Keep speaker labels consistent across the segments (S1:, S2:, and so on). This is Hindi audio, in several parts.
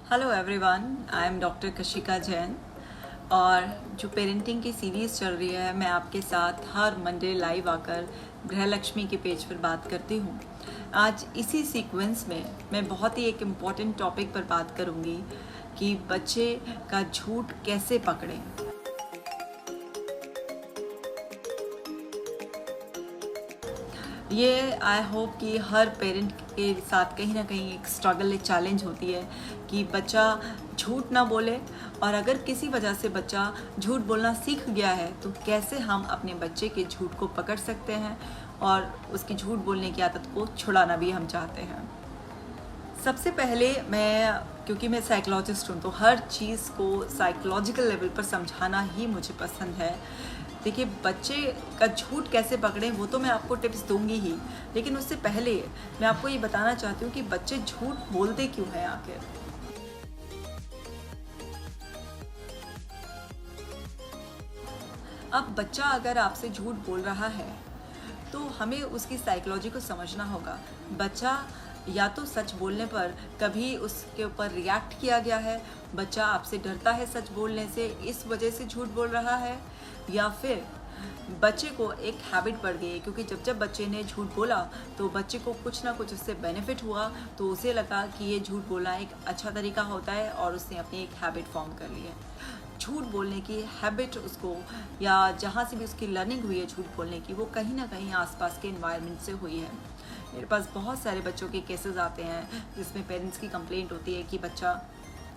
S1: Hello everyone, I am doctor Kashika Jain. और जो पेरेंटिंग की सीरीज़ चल रही है, मैं आपके साथ हर मंडे लाइव आकर गृहलक्ष्मी के पेज पर बात करती हूँ। आज इसी सीक्वेंस में मैं बहुत ही एक इम्पॉर्टेंट टॉपिक पर बात करूँगी कि बच्चे का झूठ कैसे पकड़ें। ये आई होप कि हर पेरेंट के साथ कहीं ना कहीं एक स्ट्रगल, एक चैलेंज होती है कि बच्चा झूठ ना बोले। और अगर किसी वजह से बच्चा झूठ बोलना सीख गया है तो कैसे हम अपने बच्चे के झूठ को पकड़ सकते हैं और उसकी झूठ बोलने की आदत को छुड़ाना भी हम चाहते हैं। सबसे पहले क्योंकि मैं साइकोलॉजिस्ट हूँ तो हर चीज़ को साइकोलॉजिकल लेवल पर समझाना ही मुझे पसंद है। देखिए, बच्चे का झूठ कैसे पकड़ें वो तो मैं आपको टिप्स दूंगी ही, लेकिन उससे पहले मैं आपको ये बताना चाहती हूँ कि बच्चे झूठ बोलते क्यों हैं आखिर। अब बच्चा अगर आपसे झूठ बोल रहा है तो हमें उसकी साइकोलॉजी को समझना होगा। बच्चा या तो सच बोलने पर कभी उसके ऊपर रिएक्ट किया गया है, बच्चा आपसे डरता है सच बोलने से, इस वजह से झूठ बोल रहा है, या फिर बच्चे को एक हैबिट पड़ गई है क्योंकि जब बच्चे ने झूठ बोला तो बच्चे को कुछ ना कुछ उससे बेनिफिट हुआ तो उसे लगा कि ये झूठ बोलना एक अच्छा तरीका होता है और उसने अपनी एक हैबिट फॉर्म कर ली है। झूठ बोलने की हैबिट उसको, या जहाँ से भी उसकी लर्निंग हुई है झूठ बोलने की, वो कहीं ना कहीं आसपास के इन्वायरमेंट से हुई है। मेरे पास बहुत सारे बच्चों के केसेस आते हैं जिसमें पेरेंट्स की कंप्लेंट होती है कि बच्चा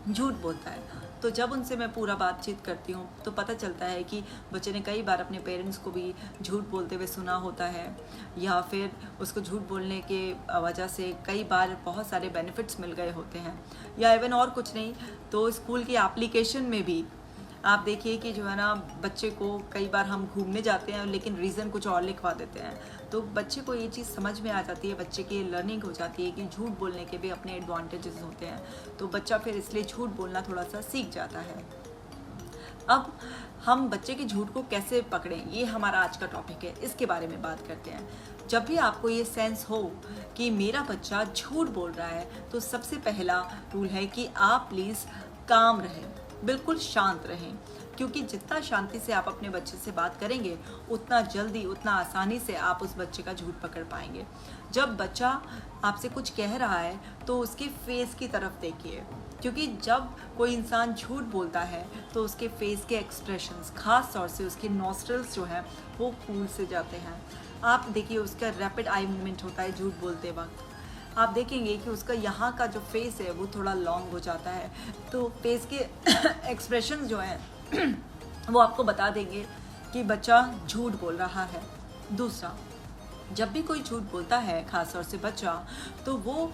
S1: झूठ बोलता है। तो जब उनसे मैं पूरा बातचीत करती हूँ तो पता चलता है कि बच्चे ने कई बार अपने पेरेंट्स को भी झूठ बोलते हुए सुना होता है, या फिर उसको झूठ बोलने के वजह से कई बार बहुत सारे बेनिफिट्स मिल गए होते हैं, या इवन और कुछ नहीं तो स्कूल की एप्लीकेशन में भी आप देखिए कि जो है ना, बच्चे को कई बार हम घूमने जाते हैं लेकिन रीज़न कुछ और लिखवा देते हैं, तो बच्चे को ये चीज़ समझ में आ जाती है, बच्चे की लर्निंग हो जाती है कि झूठ बोलने के भी अपने एडवांटेजेस होते हैं, तो बच्चा फिर इसलिए झूठ बोलना थोड़ा सा सीख जाता है। अब हम बच्चे के झूठ को कैसे पकड़ें, ये हमारा आज का टॉपिक है, इसके बारे में बात करते हैं। जब भी आपको ये सेंस हो कि मेरा बच्चा झूठ बोल रहा है तो सबसे पहला रूल है कि आप प्लीज़ काम रहें, बिल्कुल शांत रहें, क्योंकि जितना शांति से आप अपने बच्चे से बात करेंगे उतना जल्दी, उतना आसानी से आप उस बच्चे का झूठ पकड़ पाएंगे। जब बच्चा आपसे कुछ कह रहा है तो उसके फेस की तरफ देखिए, क्योंकि जब कोई इंसान झूठ बोलता है तो उसके फेस के एक्सप्रेशंस, खास तौर से उसके नॉस्ट्रल्स जो हैं वो फूल से जाते हैं। आप देखिए, उसका रैपिड आई मूवमेंट होता है झूठ बोलते वक्त। आप देखेंगे कि उसका यहाँ का जो फेस है वो थोड़ा लॉन्ग हो जाता है, तो फेस के एक्सप्रेशंस जो हैं वो आपको बता देंगे कि बच्चा झूठ बोल रहा है। दूसरा, जब भी कोई झूठ बोलता है, खास तौर से बच्चा, तो वो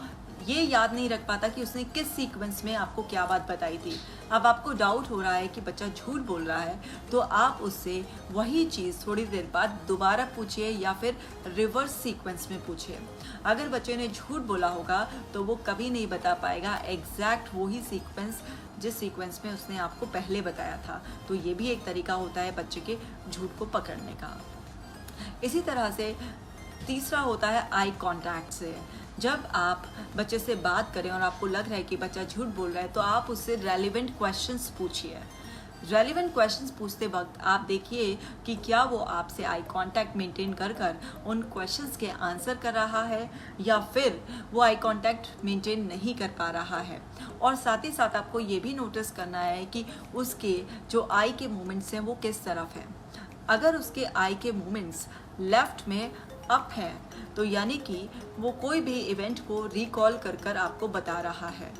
S1: ये याद नहीं रख पाता कि उसने किस सीक्वेंस में आपको क्या बात बताई थी। अब आपको डाउट हो रहा है कि बच्चा झूठ बोल रहा है तो आप उससे वही चीज़ थोड़ी देर बाद दोबारा पूछिए या फिर रिवर्स सीक्वेंस में पूछिए। अगर बच्चे ने झूठ बोला होगा तो वो कभी नहीं बता पाएगा एग्जैक्ट वही सीक्वेंस जिस सीक्वेंस में उसने आपको पहले बताया था। तो ये भी एक तरीका होता है बच्चे के झूठ को पकड़ने का। इसी तरह से तीसरा होता है आई कांटेक्ट से। जब आप बच्चे से बात करें और आपको लग रहा है कि बच्चा झूठ बोल रहा है तो आप उससे रेलिवेंट क्वेश्चंस पूछिए। रेलिवेंट क्वेश्चंस पूछते वक्त आप देखिए कि क्या वो आपसे आई कांटेक्ट मेंटेन कर उन क्वेश्चंस के आंसर कर रहा है या फिर वो आई कांटेक्ट मेंटेन नहीं कर पा रहा है। और साथ ही साथ आपको ये भी नोटिस करना है कि उसके जो आई के मूवमेंट्स हैं वो किस तरफ हैं। अगर उसके आई के मूवमेंट्स लेफ्ट में अप है तो यानी कि वो कोई भी इवेंट को रिकॉल कर आपको बता रहा है।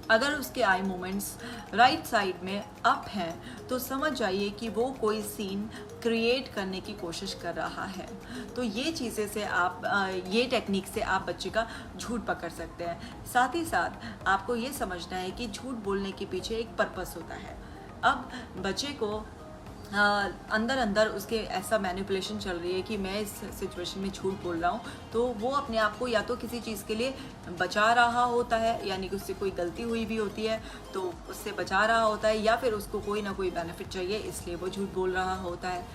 S1: अगर उसके आई मूवमेंट्स राइट साइड में अप हैं तो समझ जाइए कि वो कोई सीन क्रिएट करने की कोशिश कर रहा है। तो ये चीज़ें से आप ये टेक्निक से आप बच्चे का झूठ पकड़ सकते हैं। साथ ही साथ आपको ये समझना है कि झूठ बोलने के पीछे एक पर्पस होता है। अब बच्चे को अंदर अंदर उसके ऐसा मैनिपुलेशन चल रही है कि मैं इस सिचुएशन में झूठ बोल रहा हूँ, तो वो अपने आप को या तो किसी चीज़ के लिए बचा रहा होता है, यानी कि उससे कोई गलती हुई भी होती है तो उससे बचा रहा होता है, या फिर उसको कोई ना कोई बेनिफिट चाहिए इसलिए वो झूठ बोल रहा होता है।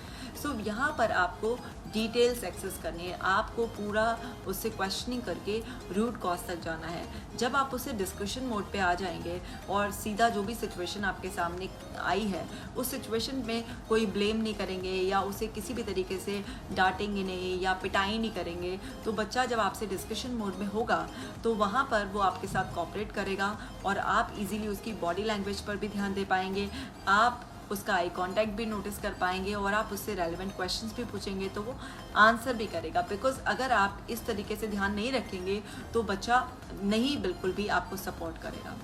S1: सो यहाँ पर आपको डिटेल्स एक्सेस करनी है, आपको पूरा उससे क्वेश्चनिंग करके रूट कॉज तक जाना है। जब आप उससे डिस्कशन मोड पे आ जाएंगे और सीधा जो भी सिचुएशन आपके सामने आई है उस सिचुएशन में कोई ब्लेम नहीं करेंगे या उसे किसी भी तरीके से डांटेंगे नहीं या पिटाई नहीं करेंगे, तो बच्चा जब आपसे डिस्कशन मोड में होगा तो वहाँ पर वो आपके साथ कोऑपरेट करेगा और आप इजीली उसकी बॉडी लैंग्वेज पर भी ध्यान दे पाएंगे, आप उसका आई कांटेक्ट भी नोटिस कर पाएंगे और आप उससे रेलेवेंट क्वेश्चंस भी पूछेंगे तो वो आंसर भी करेगा। बिकॉज अगर आप इस तरीके से ध्यान नहीं रखेंगे तो बच्चा नहीं बिल्कुल भी आपको सपोर्ट करेगा।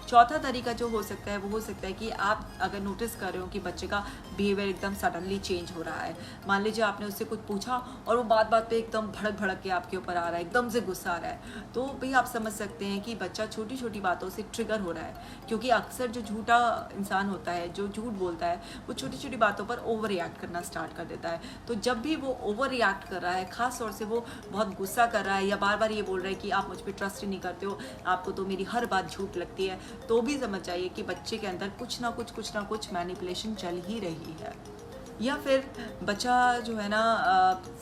S1: चौथा तरीका जो हो सकता है वो हो सकता है कि आप अगर नोटिस कर रहे हो कि बच्चे का बिहेवियर एकदम सडनली चेंज हो रहा है, मान लीजिए आपने उससे कुछ पूछा और वो बात बात पे एकदम भड़क भड़क के आपके ऊपर आ रहा है, एकदम से गुस्सा आ रहा है, तो भी आप समझ सकते हैं कि बच्चा छोटी छोटी बातों से ट्रिगर हो रहा है। क्योंकि अक्सर जो झूठा इंसान होता है, जो झूठ बोलता है, वो छोटी छोटी बातों पर ओवर रिएक्ट करना स्टार्ट कर देता है। तो जब भी वो ओवर रिएक्ट कर रहा है, खास तौर से वो बहुत गुस्सा कर रहा है या बार बार ये बोल रहा है कि आप मुझ पर ट्रस्ट ही नहीं करते हो, आपको तो मेरी हर बात झूठ लगती है, तो भी समझ जाइए कि बच्चे के अंदर कुछ ना कुछ मैनिपुलेशन चल ही रही है। या फिर बच्चा जो है ना,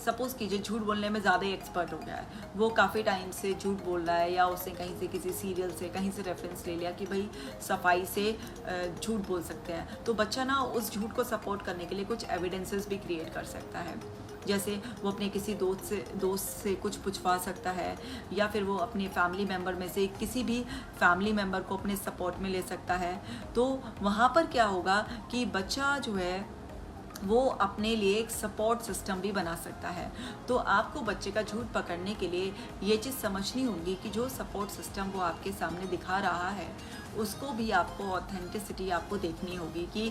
S1: सपोज़ कीजिए झूठ बोलने में ज़्यादा ही एक्सपर्ट हो गया है, वो काफ़ी टाइम से झूठ बोल रहा है या उसने कहीं से किसी सीरियल से कहीं से रेफरेंस ले लिया कि भाई सफाई से झूठ बोल सकते हैं, तो बच्चा ना उस झूठ को सपोर्ट करने के लिए कुछ एविडेंसेस भी क्रिएट कर सकता है। जैसे वो अपने किसी दोस्त से कुछ पूछवा सकता है या फिर वो अपने फैमिली मेम्बर में से किसी भी फैमिली मेम्बर को अपने सपोर्ट में ले सकता है। तो वहाँ पर क्या होगा कि बच्चा जो है वो अपने लिए एक सपोर्ट सिस्टम भी बना सकता है। तो आपको बच्चे का झूठ पकड़ने के लिए ये चीज़ समझनी होगी कि जो सपोर्ट सिस्टम वो आपके सामने दिखा रहा है उसको भी आपको ऑथेंटिसिटी आपको देखनी होगी कि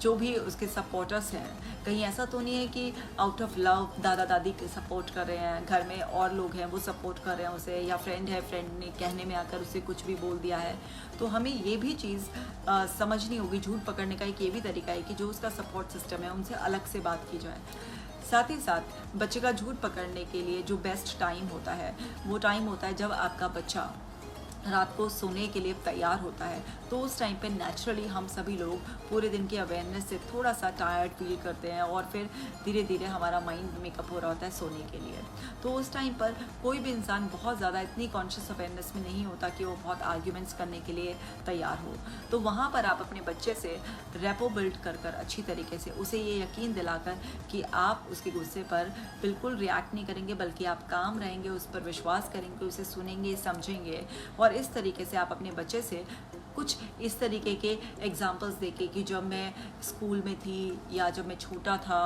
S1: जो भी उसके सपोर्टर्स हैं, कहीं ऐसा तो नहीं है कि आउट ऑफ लव दादा दादी के सपोर्ट कर रहे हैं, घर में और लोग हैं वो सपोर्ट कर रहे हैं उसे, या फ्रेंड है, फ्रेंड ने कहने में आकर उसे कुछ भी बोल दिया है। तो हमें ये भी चीज़ समझनी होगी। झूठ पकड़ने का एक ये भी तरीका है कि जो उसका सपोर्ट सिस्टम है उनसे अलग से बात की जाए। साथ ही साथ बच्चे का झूठ पकड़ने के लिए जो बेस्ट टाइम होता है वो टाइम होता है जब आपका बच्चा रात को सोने के लिए तैयार होता है। तो उस टाइम पे नेचुरली हम सभी लोग पूरे दिन की अवेयरनेस से थोड़ा सा टायर्ड फील करते हैं और फिर धीरे धीरे हमारा माइंड मेकअप हो रहा होता है सोने के लिए। तो उस टाइम पर कोई भी इंसान बहुत ज़्यादा इतनी कॉन्शियस अवेयरनेस में नहीं होता कि वो बहुत आर्ग्यूमेंट्स करने के लिए तैयार हो। तो वहाँ पर आप अपने बच्चे से रेपो बिल्ड कर कर अच्छी तरीके से उसे ये यकीन दिलाकर कि आप उसके गुस्से पर बिल्कुल रिएक्ट नहीं करेंगे, बल्कि आप काम रहेंगे, उस पर विश्वास करेंगे, उसे सुनेंगे, समझेंगे। और इस तरीके से आप अपने बच्चे से कुछ इस तरीके के एग्जाम्पल्स देके कि जब मैं स्कूल में थी या जब मैं छोटा था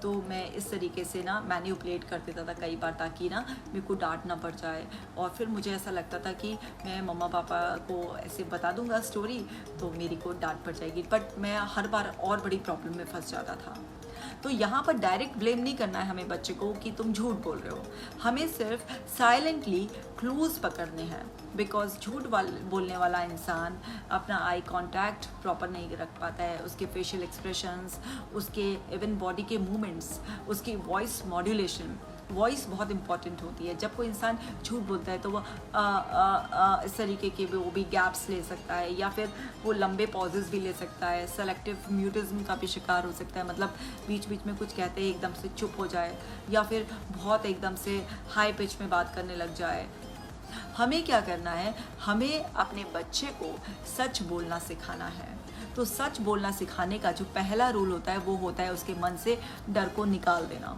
S1: तो मैं इस तरीके से ना मैनिपुलेट कर देता था कई बार, ताकि ना मेरे को डांट ना पड़ जाए। और फिर मुझे ऐसा लगता था कि मैं मम्मा पापा को ऐसे बता दूंगा स्टोरी तो मेरी को डांट पड़ जाएगी, बट मैं हर बार और बड़ी प्रॉब्लम में फंस जाता था। तो यहाँ पर डायरेक्ट ब्लेम नहीं करना है हमें बच्चे को कि तुम झूठ बोल रहे हो, हमें सिर्फ साइलेंटली क्लूज पकड़ने हैं। बिकॉज झूठ बोलने वाला इंसान अपना आई कांटेक्ट प्रॉपर नहीं रख पाता है, उसके फेशियल एक्सप्रेशंस, उसके इवन बॉडी के मूवमेंट्स, उसकी वॉइस मॉड्यूलेशन, वॉइस बहुत इंपॉर्टेंट होती है। जब कोई इंसान झूठ बोलता है तो वो इस तरीके के वो भी गैप्स ले सकता है या फिर वो लंबे पॉजेस भी ले सकता है, सेलेक्टिव म्यूटिज्म का भी शिकार हो सकता है, मतलब बीच बीच में कुछ कहते हैं एकदम से चुप हो जाए या फिर बहुत एकदम से हाई पिच में बात करने लग जाए। हमें क्या करना है, हमें अपने बच्चे को सच बोलना सिखाना है। तो सच बोलना सिखाने का जो पहला रूल होता है वो होता है उसके मन से डर को निकाल देना।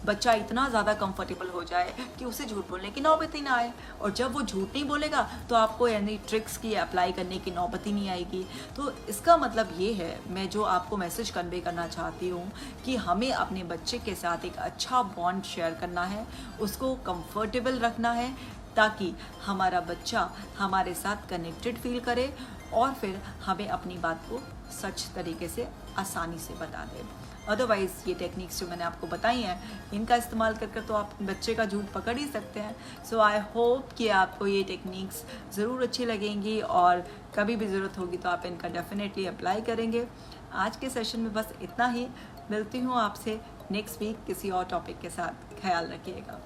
S1: बच्चा इतना ज़्यादा कंफर्टेबल हो जाए कि उसे झूठ बोलने की नौबत ही ना आए, और जब वो झूठ नहीं बोलेगा तो आपको यानी ट्रिक्स की अप्लाई करने की नौबत ही नहीं आएगी। तो इसका मतलब ये है, मैं जो आपको मैसेज कन्वे करना चाहती हूँ कि हमें अपने बच्चे के साथ एक अच्छा बॉन्ड शेयर करना है, उसको कंफर्टेबल रखना है ताकि हमारा बच्चा हमारे साथ कनेक्टेड फील करे और फिर हमें अपनी बात को सच तरीके से आसानी से बता दे। अदरवाइज़ ये टेक्निक्स जो मैंने आपको बताई हैं इनका इस्तेमाल कर तो आप बच्चे का झूठ पकड़ ही सकते हैं। सो आई होप कि आपको ये टेक्निक्स ज़रूर अच्छी लगेंगी और कभी भी ज़रूरत होगी तो आप इनका डेफिनेटली अप्लाई करेंगे। आज के सेशन में बस इतना ही, मिलती हूँ आपसे नेक्स्ट वीक किसी और टॉपिक के साथ। ख्याल रखिएगा।